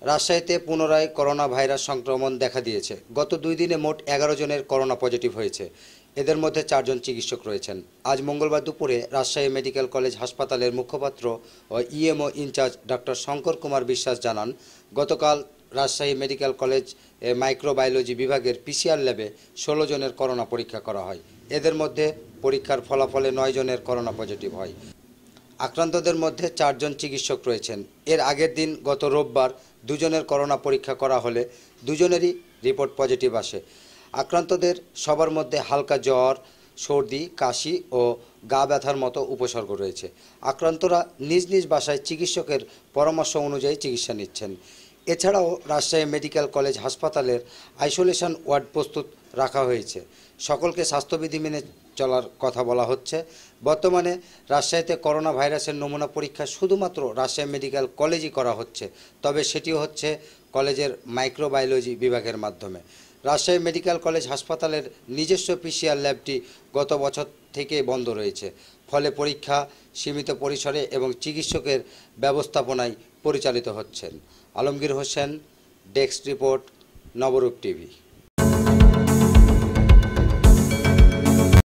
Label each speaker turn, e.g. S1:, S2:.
S1: রাজশাহীতে পুনরায় corona virus সংক্রমণ দেখা দিয়েছে। গত 2 দিনে মোট 11 জনের করোনা পজিটিভ হয়েছে। এদের মধ্যে 4 জন চিকিৎসক রয়েছেন। আজ মঙ্গলবার দুপুরে রাজশাহী মেডিকেল কলেজ হাসপাতালের মুখপাত্র ও EMO in charge doctor Shankar Kumar Biswas জানান, গতকাল রাজশাহী মেডিকেল কলেজ মাইক্রোবায়োলজি বিভাগের পিসিআর ল্যাবে 16 জনের করোনা পরীক্ষা করা হয়। এদের মধ্যে পরীক্ষার ফলাফলে 9 জনের করোনা পজিটিভ হয়। আক্রান্তদের মধ্যে 4 জন চিকিৎসক রয়েছেন। এর আগের দিন গত রোববার 2 জনের করোনা পরীক্ষা করা হলে 2 জনেরই রিপোর্ট পজিটিভ আসে। আক্রান্তদের সবার মধ্যে হালকা জ্বর, সর্দি, কাশি ও গা ব্যথার মতো উপসর্গ রয়েছে। আক্রান্তরা নিজ নিজ বাসায় চিকিৎসকের পরামর্শ অনুযায়ী চিকিৎসা নিচ্ছেন। এছাড়াও রাজশাহী মেডিকেল কলেজ হাসপাতালের আইসোলেশন ওয়ার্ড প্রস্তুত রাখা হয়েছে। সকলকে স্বাস্থ্যবিধি মেনে চলার কথা বলা হচ্ছে। বর্তমানে রাজশাহীতে করোনা ভাইরাসের নমুনা পরীক্ষা শুধুমাত্র রাজশাহী মেডিকেল কলেজই করা হচ্ছে, তবে সেটিও হচ্ছে কলেজের মাইক্রোবায়োলজি বিভাগের মাধ্যমে। রাজশাহী মেডিকেল কলেজ হাসপাতালের নিজস্ব পিসিআর ল্যাবটি গত বছর থেকে বন্ধ রয়েছে। ফলে পরীক্ষা সীমিত পরিসরে এবং চিকিৎসকের ব্যবস্থাপনায় পরিচালিত হচ্ছেন। আলমগীর হোসেন, ডেস্ক রিপোর্ট, নবরূপ টিভি।